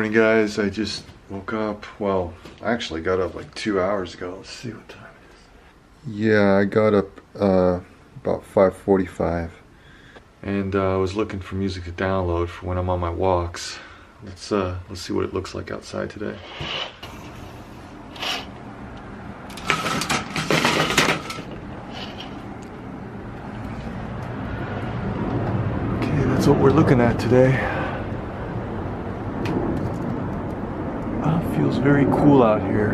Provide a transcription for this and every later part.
morning, guys. I just woke up. Well, I actually got up like 2 hours ago. Let's see what time it is. Yeah, I got up about 5:45, and I was looking for music to download for when I'm on my walks. Let's see what it looks like outside today. Okay, that's what we're looking at today. Feels very cool out here.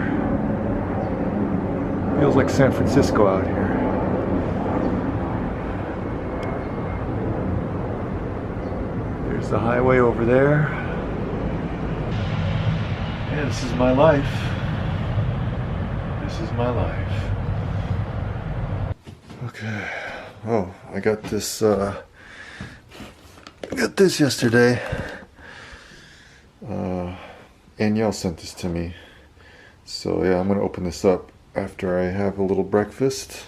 Feels like San Francisco out here. There's the highway over there. Yeah, this is my life. This is my life. Okay. Oh, I got this yesterday. Danielle sent this to me. So yeah, I'm gonna open this up after I have a little breakfast.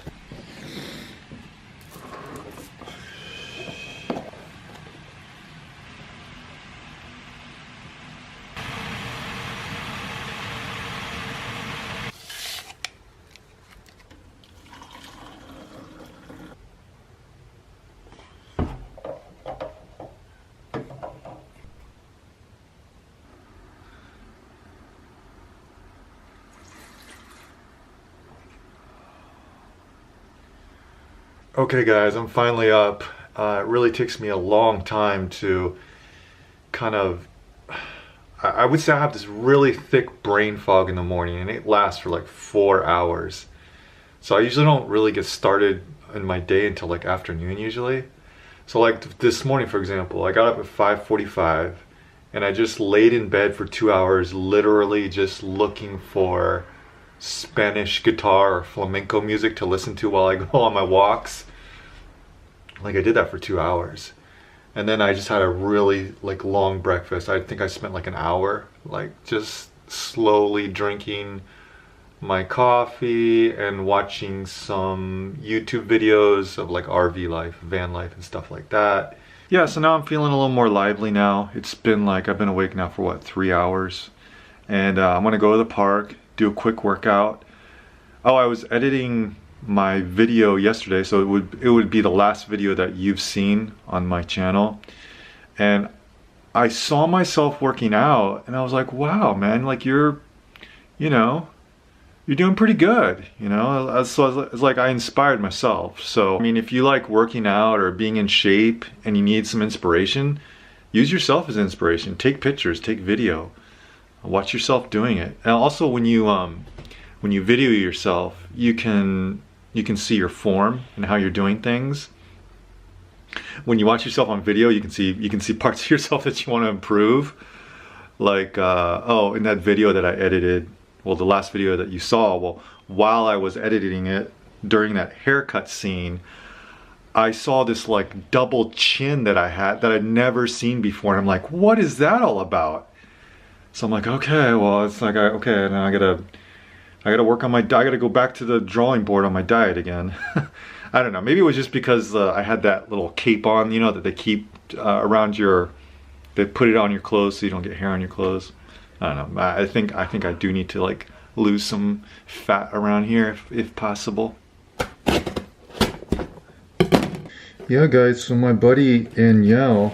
Okay guys, I'm finally up. It really takes me a long time to kind of, I would say I have this really thick brain fog in the morning, and it lasts for like 4 hours. So I usually don't really get started in my day until like afternoon usually. So like this morning, for example, I got up at 5:45 and I just laid in bed for 2 hours, literally just looking for Spanish guitar or flamenco music to listen to while I go on my walks. Like I did that for 2 hours, and then I just had a really like long breakfast. I think I spent like an hour like just slowly drinking my coffee and watching some YouTube videos of like RV life, van life and stuff like that. Yeah, so now I'm feeling a little more lively now. It's been like, I've been awake now for what, 3 hours, and I'm gonna go to the park, do a quick workout. Oh, I was editing my video yesterday, so it would be the last video that you've seen on my channel, and I saw myself working out and I was like, wow man, like you're doing pretty good, so it's like I inspired myself. So I mean, if you like working out or being in shape and you need some inspiration, use yourself as inspiration. Take pictures, take video, watch yourself doing it. And also when you video yourself, you can see your form and how you're doing things. When you watch yourself on video, you can see parts of yourself that you want to improve. Like in that video that I edited, well, the last video that you saw, well, while I was editing it during that haircut scene, I saw this like double chin that I had that I'd never seen before, and I'm like, what is that all about? So I'm like, okay, well, it's like, okay, now I gotta work on I gotta go back to the drawing board on my diet again. I don't know, maybe it was just because I had that little cape on, that they keep around they put it on your clothes so you don't get hair on your clothes. I don't know, I think I do need to like lose some fat around here if possible. Yeah guys, so my buddy Danielle,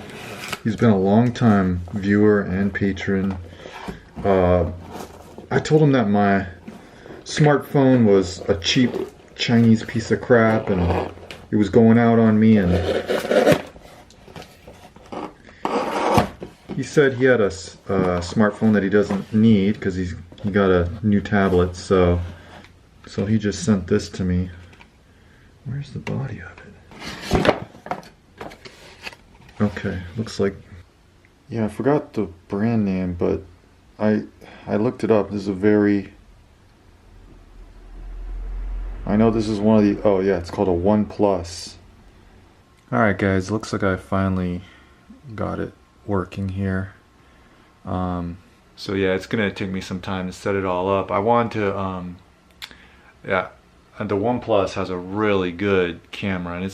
he's been a long time viewer and patron. I told him that my smartphone was a cheap Chinese piece of crap and it was going out on me, and he said he had a smartphone that he doesn't need because he got a new tablet, so he just sent this to me. Where's the body of it? Okay, looks like, yeah, I forgot the brand name, but I looked it up. This is I know this is one of the, oh yeah, it's called a OnePlus. Alright guys, looks like I finally got it working here. So yeah, it's gonna take me some time to set it all up. I want to, yeah, and the OnePlus has a really good camera, and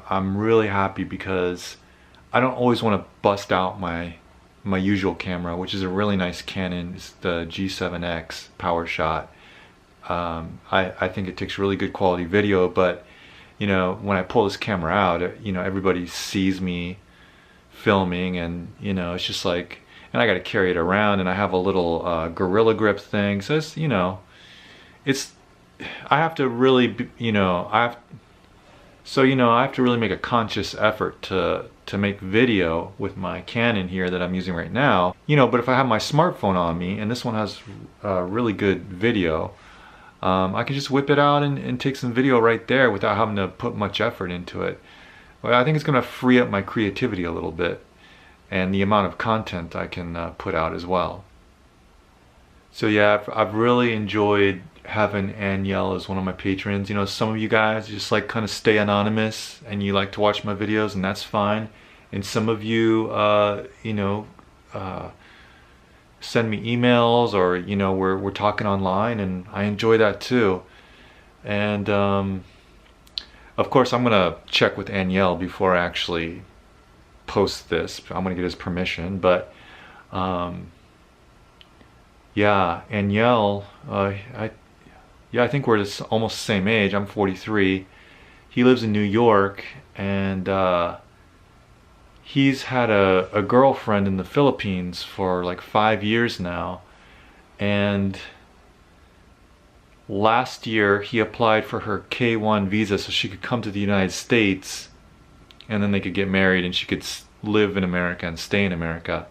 I'm really happy because I don't always want to bust out my my usual camera, which is a really nice Canon. It's the G7X PowerShot. I think it takes really good quality video, but you know, when I pull this camera out, you know, everybody sees me filming, and you know, it's just like, and I got to carry it around, and I have a little Gorilla Grip thing, so it's, you know, it's, I have to really, you know, I have to really make a conscious effort to make video with my Canon here that I'm using right now, you know. But if I have my smartphone on me, and this one has really good video, I can just whip it out and take some video right there without having to put much effort into it. Well, I think it's going to free up my creativity a little bit, and the amount of content I can put out as well. So yeah, I've really enjoyed having Aniel as one of my patrons. You know, some of you guys just like kind of stay anonymous and you like to watch my videos, and that's fine. And some of you, you know, send me emails, or you know, we're talking online, and I enjoy that too. And of course, I'm gonna check with Aniel before I actually post this. I'm gonna get his permission, but yeah, Aniel, I think we're almost the same age. I'm 43. He lives in New York, and he's had a girlfriend in the Philippines for like 5 years now. And last year he applied for her K1 visa so she could come to the United States, and then they could get married and she could live in America and stay in America.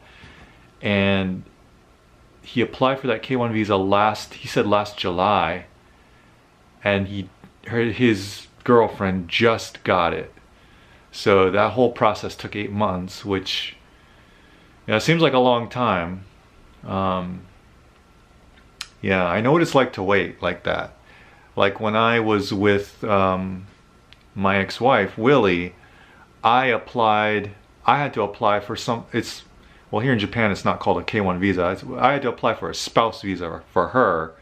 And he applied for that K1 visa last July, and his girlfriend just got it. So that whole process took 8 months, which, you know, seems like a long time. Yeah, I know what it's like to wait like that. Like when I was with my ex-wife, Willie, I had to apply for well, here in Japan it's not called a K1 visa. I had to apply for a spouse visa for her,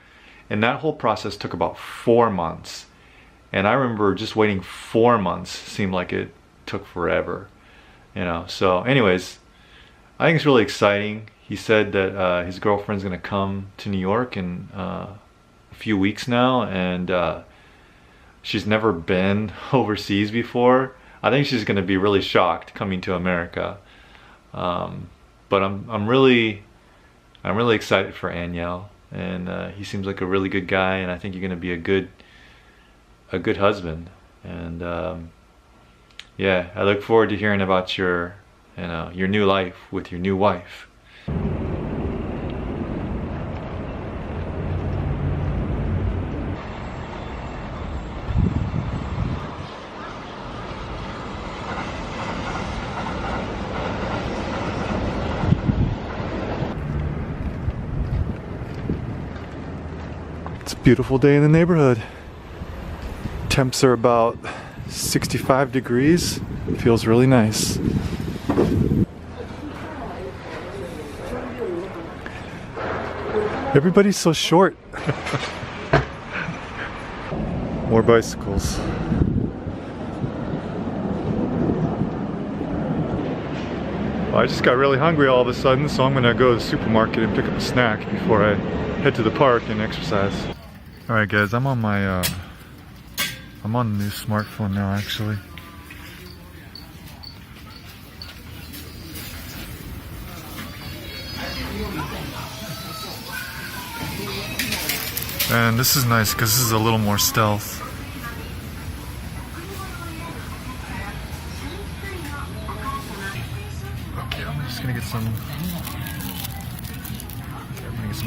and that whole process took about 4 months. And I remember just waiting 4 months seemed like it took forever, you know. So anyways, I think it's really exciting. He said that his girlfriend's gonna come to New York in a few weeks now, and she's never been overseas before. I think she's gonna be really shocked coming to America. But I'm really excited for Aniel, and he seems like a really good guy, and I think you're gonna be a good husband. And yeah, I look forward to hearing about your new life with your new wife. It's a beautiful day in the neighborhood. Temps are about 65 degrees. It feels really nice. Everybody's so short. More bicycles. Well, I just got really hungry all of a sudden, so I'm gonna go to the supermarket and pick up a snack before I head to the park and exercise. Alright guys, I'm on the new smartphone now actually. And this is nice because this is a little more stealth. Okay, I'm just gonna get some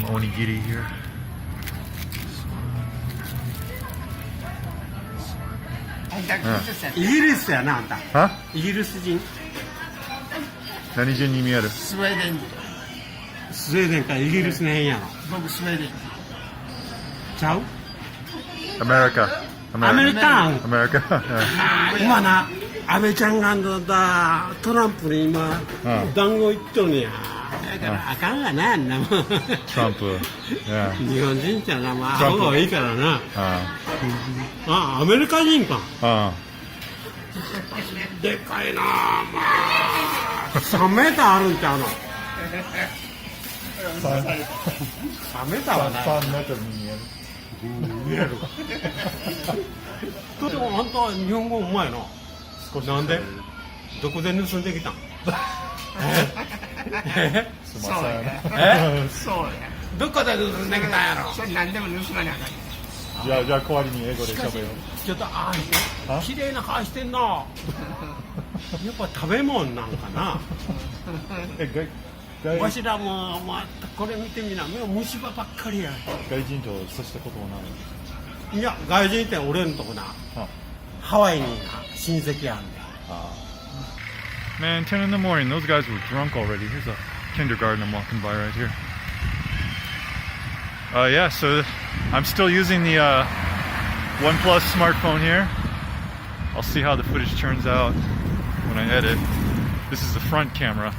onigiri here. 이기리스야 나 안다. 어? 이기리스진. 何人に見える? スウェーデン。スウェーデンかイギリスの辺やろ。僕スウェーデン。ちゃう？ America. アメリカン。America. 今な、安倍ちゃんがトランプに今、談合行っとんや。だからあかんがな、あんなもん。Trump. Yeah. 日本人じゃな、まあ、アホがいいからな。あ、アメリカ人か。でかいな、まあ。3メーターあるんちゃうの。冷めたわな。3メートルに見える。見える。でも本当は日本語うまいな。少しなんで？どこで盗んできたん？すいません。そうや。どっかで盗んできたんやろ。それ何でも盗まなあかん。じゃあ代わりに英語で喋ろう。ちょっと綺麗な顔してんな。やっぱ食べ物なんかな。わしらもこれ見てみな、虫歯ばっかりや。外人と接したことはない。いや、外人って俺んとこな、ハワイにな親戚やんで。Man, 10 in the morning, those guys were drunk already. Here's a kindergarten I'm walking by right here. Yeah, so I'm still using the OnePlus smartphone here. I'll see how the footage turns out when I edit. This is the front camera.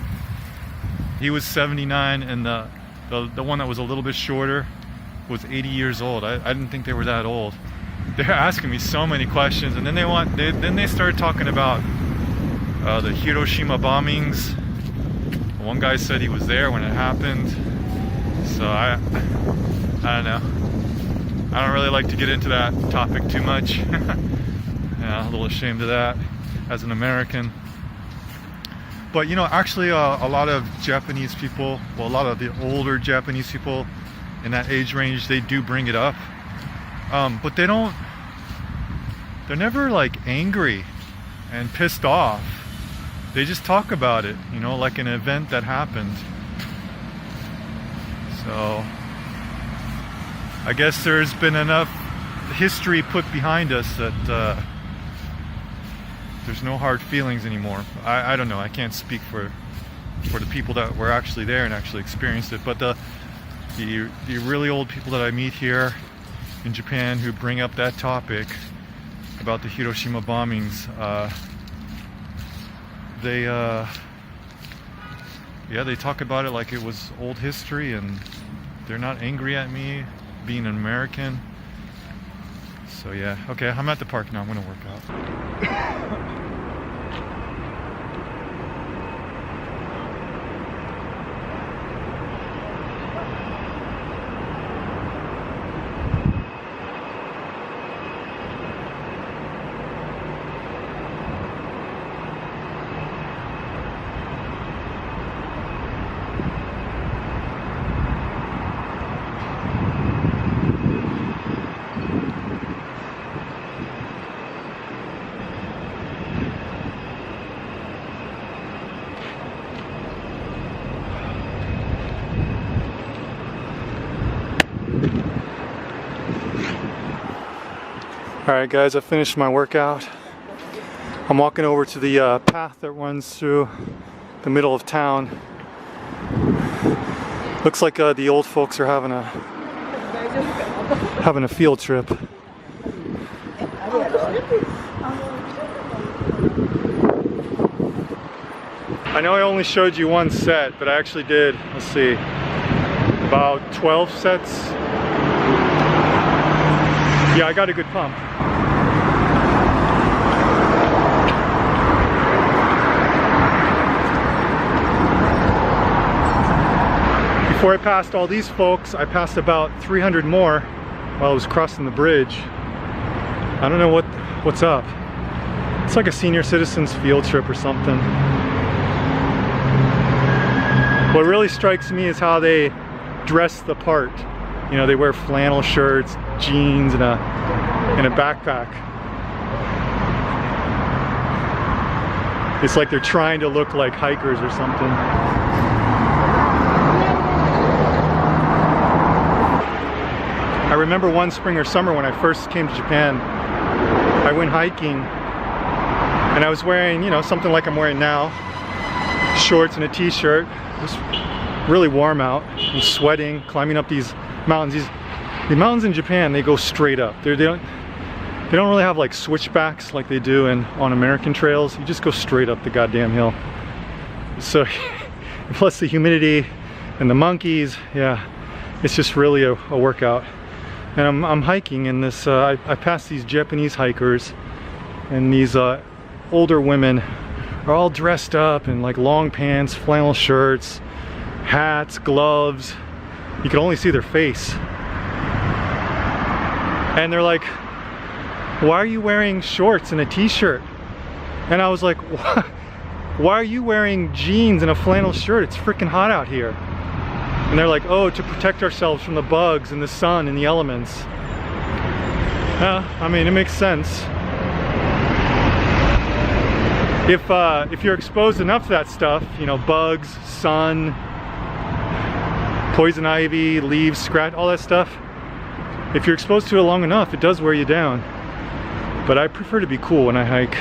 He was 79 and the one that was a little bit shorter was 80 years old. I didn't think they were that old. They're asking me so many questions, and then they started talking about the Hiroshima bombings. One guy said he was there when it happened. So I don't know. I don't really like to get into that topic too much. Yeah, a little ashamed of that as an American. But you know, actually a lot of Japanese people, well, a lot of the older Japanese people in that age range, they do bring it up. But they're never like angry and pissed off. They just talk about it, you know, like an event that happened. So I guess there's been enough history put behind us that there's no hard feelings anymore. I don't know. I can't speak for the people that were actually there and actually experienced it. But the really old people that I meet here in Japan who bring up that topic about the Hiroshima bombings, they talk about it like it was old history, and they're not angry at me being an American. So yeah, okay, I'm at the park now. I'm gonna work out. Alright guys, I finished my workout. I'm walking over to the path that runs through the middle of town. Looks like the old folks are having a field trip. I know I only showed you one set, but I actually did, let's see, about 12 sets. Yeah, I got a good pump. Before I passed all these folks, I passed about 300 more while I was crossing the bridge. I don't know what's up. It's like a senior citizens field trip or something. What really strikes me is how they dress the part. You know, they wear flannel shirts, jeans, and a backpack. It's like they're trying to look like hikers or something. I remember one spring or summer when I first came to Japan, I went hiking and I was wearing, you know, something like I'm wearing now, shorts and a t-shirt. It was really warm out. I'm sweating, climbing up these mountains. The mountains in Japan, they go straight up. They don't really have like switchbacks like they do on American trails. You just go straight up the goddamn hill. So plus the humidity and the monkeys, yeah, it's just really a workout. And I'm hiking in this, I passed these Japanese hikers, and these older women are all dressed up in like long pants, flannel shirts, hats, gloves. You could only see their face. And they're like, why are you wearing shorts and a t-shirt? And I was like, why are you wearing jeans and a flannel shirt? It's freaking hot out here. And they're like, oh, to protect ourselves from the bugs and the sun and the elements. Yeah, I mean, it makes sense. If you're exposed enough to that stuff, you know, bugs, sun, poison ivy, leaves, scratch, all that stuff, if you're exposed to it long enough, it does wear you down. But I prefer to be cool when I hike.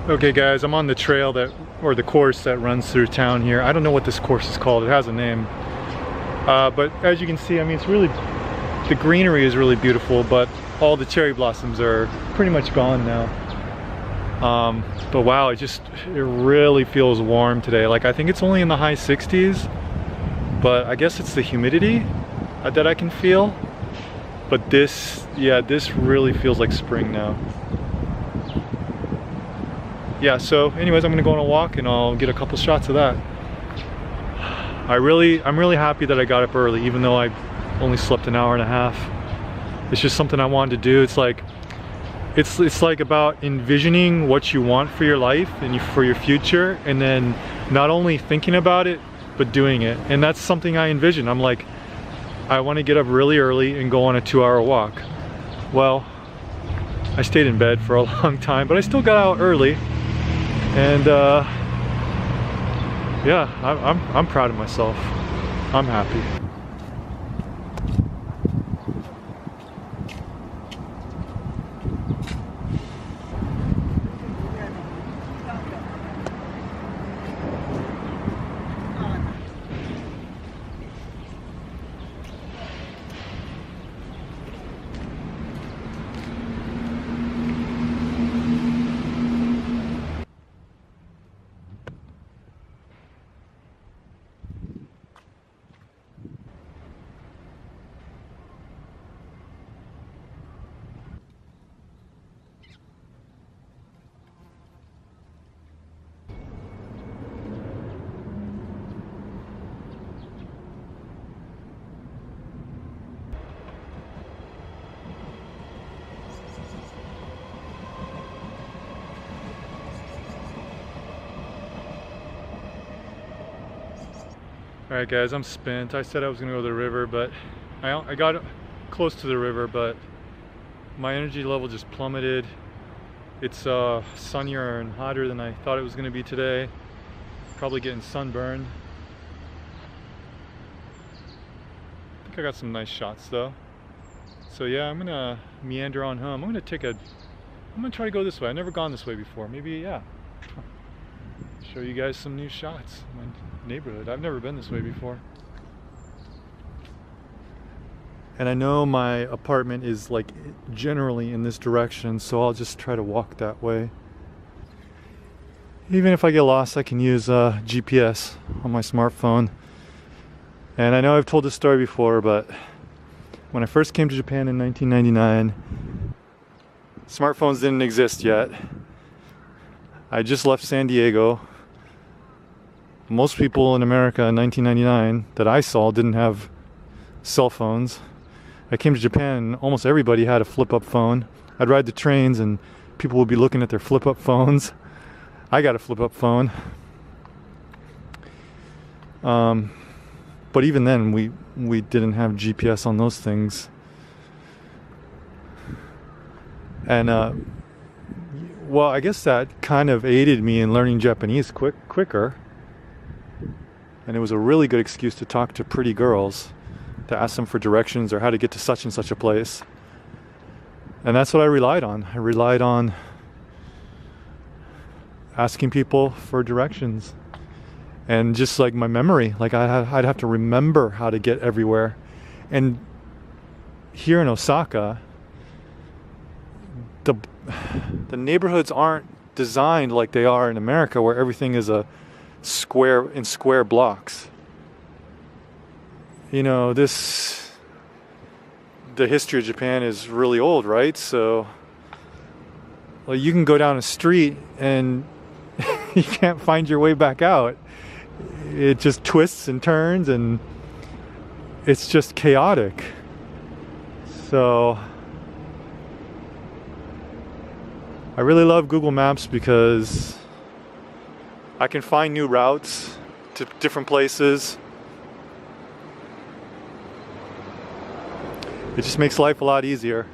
Okay guys, I'm on the trail that, or the course that runs through town here. I don't know what this course is called, it has a name. But as you can see, I mean, it's really, the greenery is really beautiful, but all the cherry blossoms are pretty much gone now. But wow, it really feels warm today. Like, I think it's only in the high 60s, but I guess it's the humidity that I can feel. But this, yeah, this really feels like spring now. Yeah, so anyways, I'm gonna go on a walk and I'll get a couple shots of that. I'm really happy that I got up early, even though I only slept an hour and a half. It's just something I wanted to do. It's like about envisioning what you want for your life and for your future, and then not only thinking about it, but doing it. And that's something I envision. I'm like, I want to get up really early and go on a 2-hour walk. Well, I stayed in bed for a long time, but I still got out early. And yeah, I'm proud of myself. I'm happy. Alright guys, I'm spent. I said I was gonna go to the river, but I got close to the river, but my energy level just plummeted. It's sunnier and hotter than I thought it was gonna be today. Probably getting sunburned. I think I got some nice shots though. So yeah, I'm gonna meander on home. I'm gonna try to go this way. I've never gone this way before. Maybe, yeah. Show you guys some new shots in my neighborhood. I've never been this way before. And I know my apartment is like generally in this direction, so I'll just try to walk that way. Even if I get lost, I can use GPS on my smartphone. And I know I've told this story before, but when I first came to Japan in 1999, smartphones didn't exist yet. I just left San Diego. Most people in America in 1999 that I saw didn't have cell phones. I came to Japan and almost everybody had a flip-up phone. I'd ride the trains and people would be looking at their flip-up phones. I got a flip-up phone. But even then, we didn't have GPS on those things. And well, I guess that kind of aided me in learning Japanese quicker. And it was a really good excuse to talk to pretty girls, to ask them for directions or how to get to such and such a place. And that's what I relied on. I relied on asking people for directions. And just like my memory, like I'd have to remember how to get everywhere. And here in Osaka, the neighborhoods aren't designed like they are in America, where everything is a square blocks. You know, the history of Japan is really old, right? So, well, you can go down a street and you can't find your way back out. It just twists and turns and it's just chaotic. So I really love Google Maps because I can find new routes to different places. It just makes life a lot easier.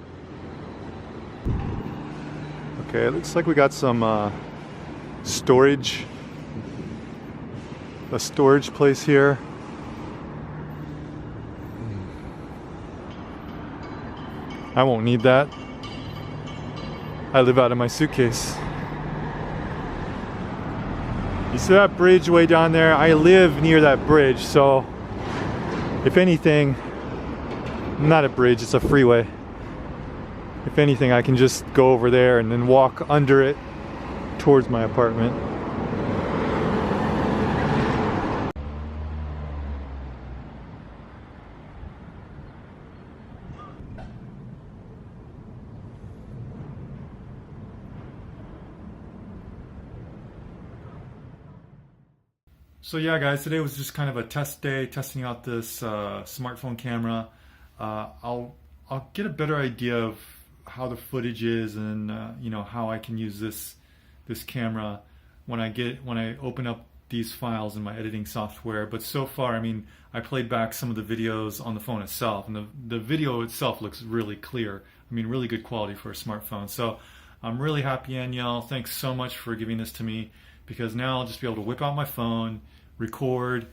Okay, it looks like we got some storage. A storage place here. I won't need that. I live out of my suitcase. You see that bridge way down there? I live near that bridge, so if anything, not a bridge, it's a freeway. If anything, I can just go over there and then walk under it towards my apartment. So yeah, guys, today was just kind of a test day, testing out this smartphone camera. I'll get a better idea of how the footage is and you know, how I can use this camera when I open up these files in my editing software. But so far, I mean, I played back some of the videos on the phone itself, and the video itself looks really clear. I mean, really good quality for a smartphone. So I'm really happy, Danielle. Thanks so much for giving this to me, because now I'll just be able to whip out my phone, record,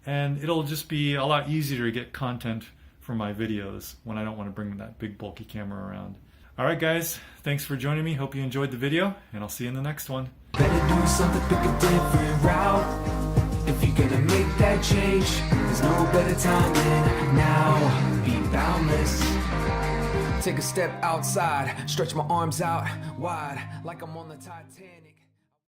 and it'll just be a lot easier to get content for my videos when I don't want to bring that big bulky camera around. Alright guys, thanks for joining me. Hope you enjoyed the video, and I'll see you in the next one. Better do something, pick a different route. If you're gonna make that change, there's no better time than now. Be boundless. Take a step outside, stretch my arms out wide like I'm on the Titanic.